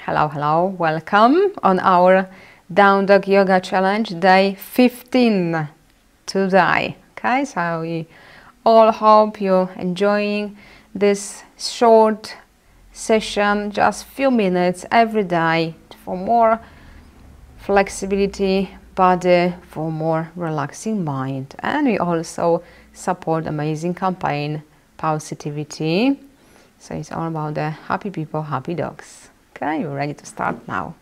Hello, hello, welcome on our Down Dog Yoga Challenge, day 15 today. Okay, so we all hope you're enjoying this short session, just few minutes every day for more flexibility body, for more relaxing mind. And we also support amazing campaign Pawsitivity. So it's all about the happy people, happy dogs. Okay, you're ready to start now.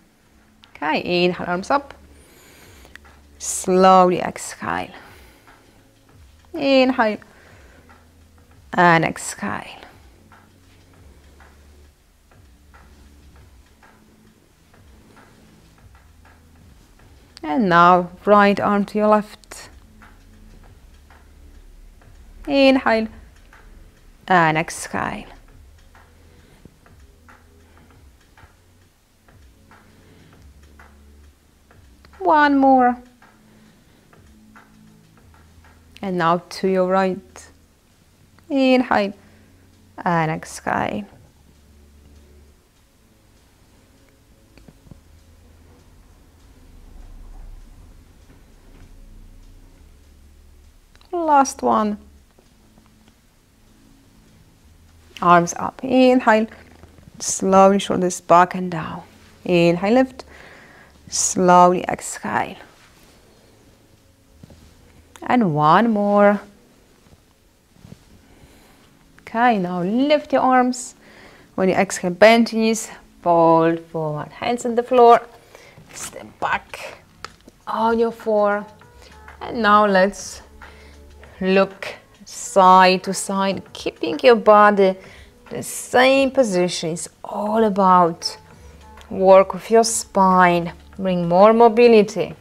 Okay, inhale, arms up. Slowly exhale. Inhale and exhale. And now right arm to your left. Inhale and exhale. One more. And now to your right. Inhale and exhale. Last one. Arms up. Inhale. Slowly shoulders back and down. Inhale, lift. Slowly exhale. And one more. Okay, now lift your arms. When you exhale, bend your knees, fold forward, hands on the floor, step back on your floor. And now let's look side to side, keeping your body the same position. It's all about work with your spine, bring more mobility,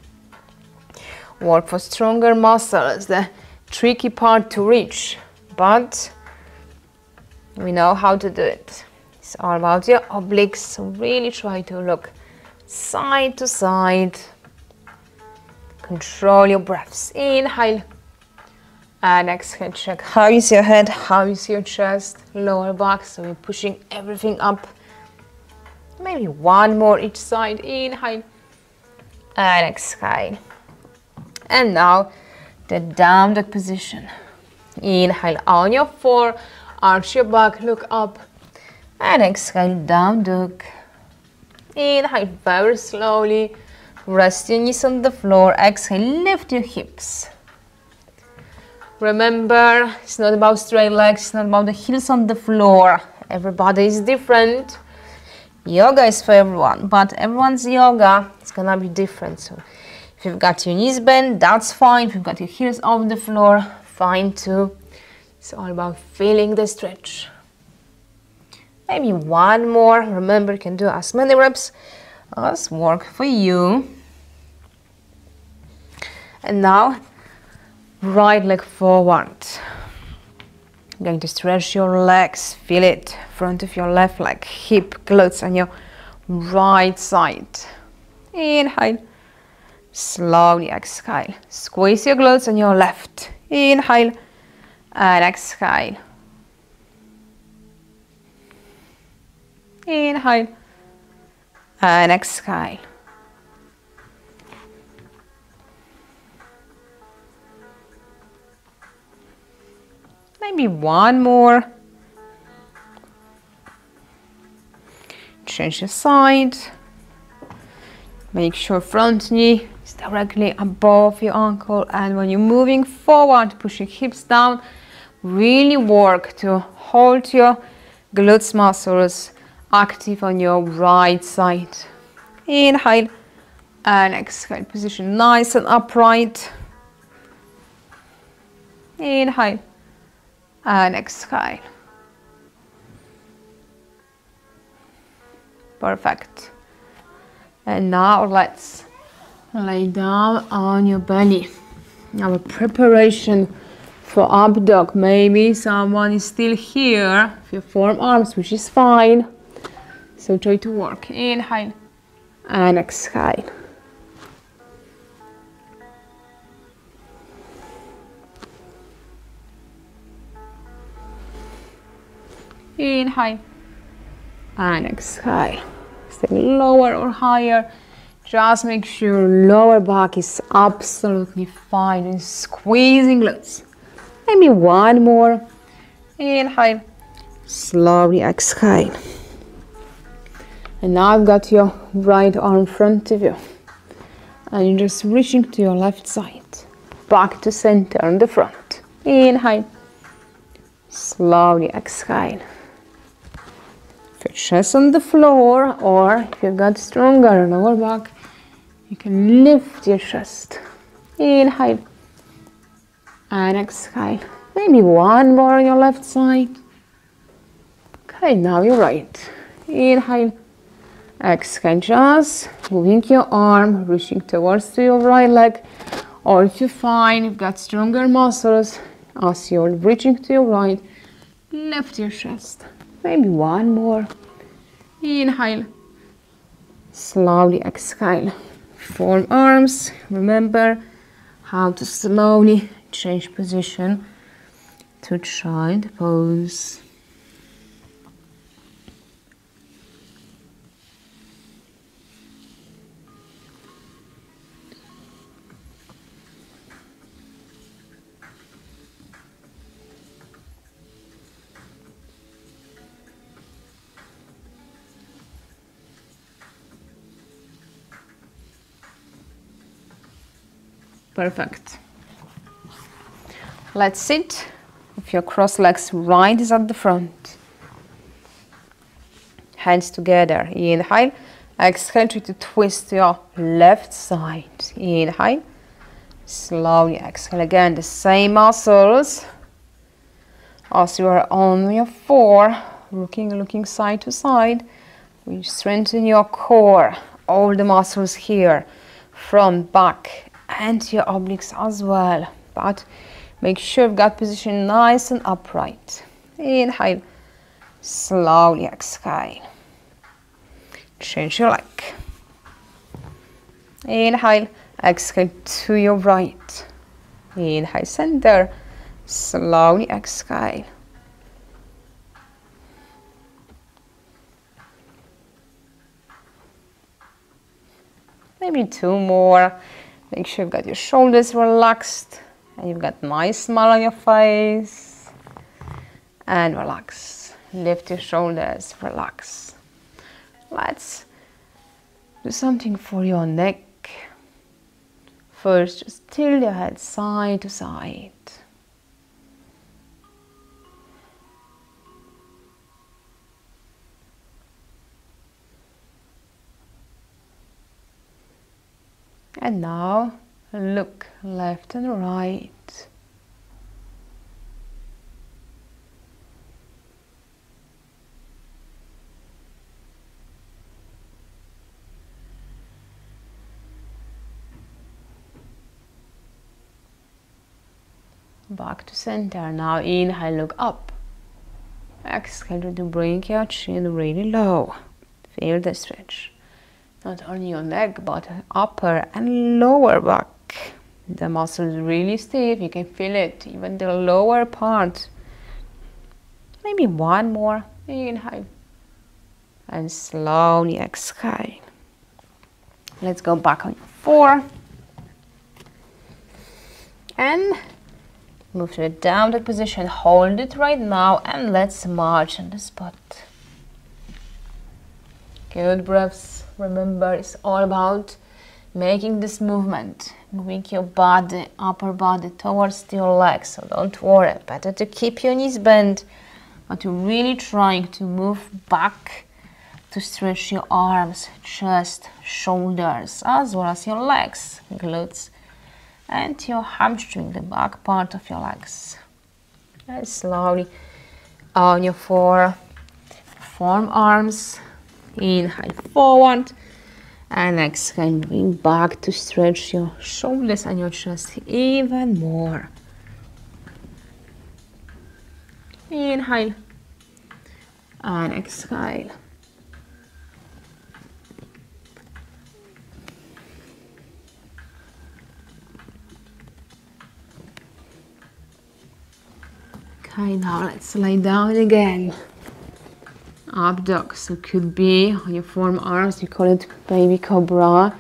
work for stronger muscles, the tricky part to reach, but we know how to do it. It's all about your obliques, so really try to look side to side. Control your breaths. Inhale and exhale. Check how is your head, how is your chest, lower back, so we're pushing everything up. Maybe one more each side. Inhale and exhale. And now the down dog position. Inhale on your floor, arch your back, look up, and exhale, down dog. Inhale very slowly, rest your knees on the floor, exhale, lift your hips. Remember, it's not about straight legs, it's not about the heels on the floor. Everybody is different. Yoga is for everyone, but everyone's yoga is gonna be different. So if you've got your knees bent, that's fine. If you've got your heels on the floor, fine too. It's all about feeling the stretch. Maybe one more. Remember, you can do as many reps as work for you. And now, right leg forward. I'm going to stretch your legs, feel it, front of your left leg, hip, glutes on your right side. Inhale, slowly exhale. Squeeze your glutes on your left. Inhale and exhale. Inhale and exhale. Maybe one more. Change the side. Make sure front knee is directly above your ankle, and when you're moving forward, push your hips down. Really work to hold your glutes muscles active on your right side. Inhale and exhale. Position nice and upright. Inhale and exhale. Perfect. And now let's lay down on your belly. Our preparation for up dog. Maybe someone is still here with your forearms, which is fine. So try to work. Inhale and exhale. Inhale and exhale. anything lower or higher. Just make sure lower back is absolutely fine and squeezing loose. Maybe one more. Inhale. Slowly exhale. And now I've got your right arm in front of you. And you're just reaching to your left side. Back to center on the front. Inhale. Slowly exhale. If your chest on the floor, or if you've got stronger lower back, you can lift your chest. Inhale. And exhale. Maybe one more on your left side. Okay, now you're right. Inhale. Exhale, just moving your arm, reaching towards your right leg. Or if you find you've got stronger muscles, as you're reaching to your right, lift your chest. Maybe one more. Inhale. Slowly exhale. Form arms. Remember how to slowly change position to child pose. Perfect. Let's sit with your cross legs. Right is at the front. Hands together. Inhale. Exhale. Try to twist to your left side. Inhale. Slowly exhale again. The same muscles as you are on your four. Looking side to side. We strengthen your core. All the muscles here. Front, back. And your obliques as well, but make sure you've got position nice and upright. Inhale, slowly exhale. Change your leg. Inhale, exhale to your right. Inhale, center, slowly exhale. Maybe two more. Make sure you've got your shoulders relaxed and you've got a nice smile on your face. And relax. Lift your shoulders, relax. Let's do something for your neck. First, just tilt your head side to side. And now look left and right. Back to center. Now inhale, look up. Exhale to bring your chin really low. Feel the stretch. Not only your neck, but upper and lower back. The muscle is really stiff. You can feel it, even the lower part. Maybe one more. Inhale. And slowly exhale. Let's go back on your four. And move to a downward position. Hold it right now and let's march on the spot. Good breaths. Remember, it's all about making this movement, moving your body, upper body towards your legs. So don't worry, better to keep your knees bent, but you're really trying to move back to stretch your arms, chest, shoulders, as well as your legs, glutes, and your hamstring, the back part of your legs. And slowly on your forearm, arms. Inhale forward and exhale, bring back to stretch your shoulders and your chest even more. Inhale and exhale. Okay, now let's lay down again. up dog. So it could be on your forearms, you call it baby cobra.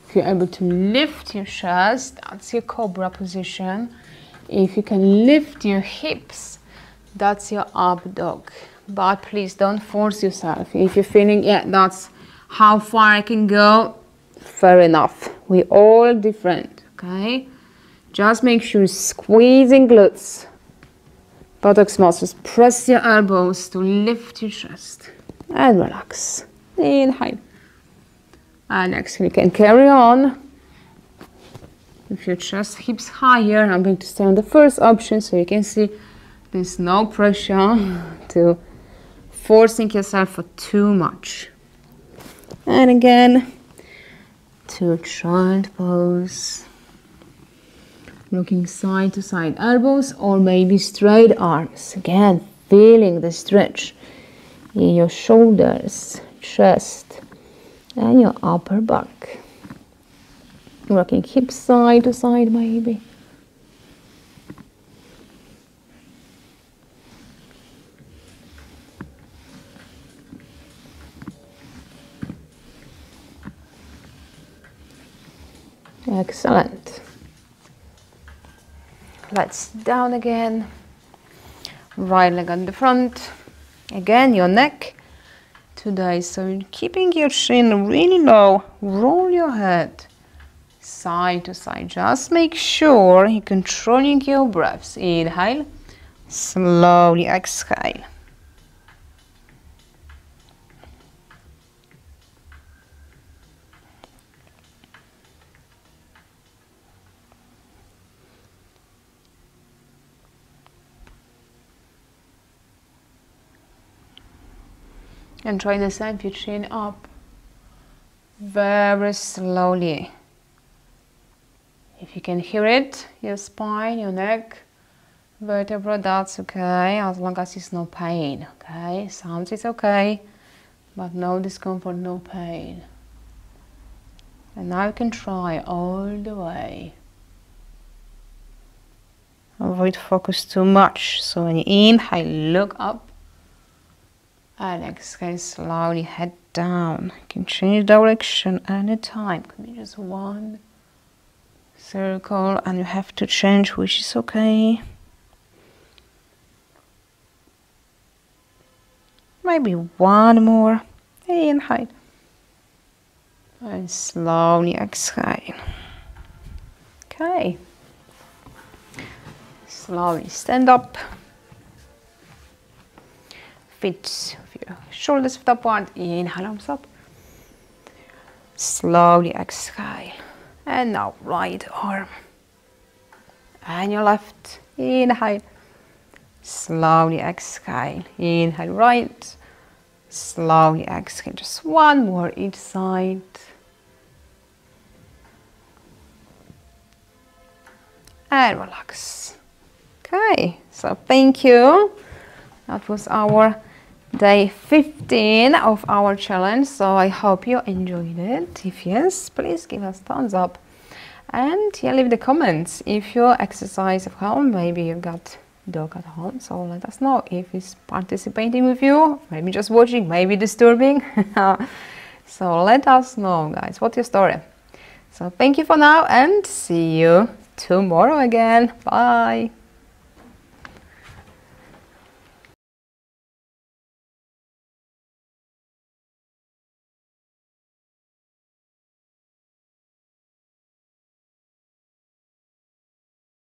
If you're able to lift your chest, that's your cobra position. If you can lift your hips, that's your up dog. But please don't force yourself. If you're feeling, yeah, that's how far I can go, fair enough. We're all different, okay? Just make sure you're squeezing glutes, buttocks muscles. Press your elbows to lift your chest and relax. Inhale. And exhale. You can carry on. If your chest hips higher, I'm going to stay on the first option so you can see there's no pressure to forcing yourself for too much. And again, to child pose. Looking side to side, elbows or maybe straight arms. Again, feeling the stretch in your shoulders, chest, and your upper back. Rocking hips side to side maybe. Excellent. Let's down again. Right leg on the front. Again, your neck today. So you're keeping your chin really low. Roll your head side to side. Just make sure you're controlling your breaths. Inhale. Slowly exhale. And try the same, your chin up very slowly. If you can hear it, your spine, your neck, vertebra, that's okay, as long as it's no pain, okay? Sounds is okay, but no discomfort, no pain. And now you can try all the way. Avoid focus too much. So when you inhale, look up. And exhale, slowly head down. You can change direction anytime. Could be just one circle and you have to change, which is okay. Maybe one more. Inhale. And slowly exhale. Okay. Slowly stand up. Feet of your shoulders lift upward. Inhale, arms up. Slowly exhale. And now right arm. And your left. Inhale. Slowly exhale. Inhale right. Slowly exhale. Just one more each side. And relax. Okay, so thank you. That was our day 15 of our challenge. So I hope you enjoyed it. If yes, please give us thumbs up. And yeah, leave the comments if you exercise at home. Maybe you got dog at home. So let us know if it's participating with you. Maybe just watching, maybe disturbing. So let us know, guys. What's your story? So thank you for now and see you tomorrow again. Bye.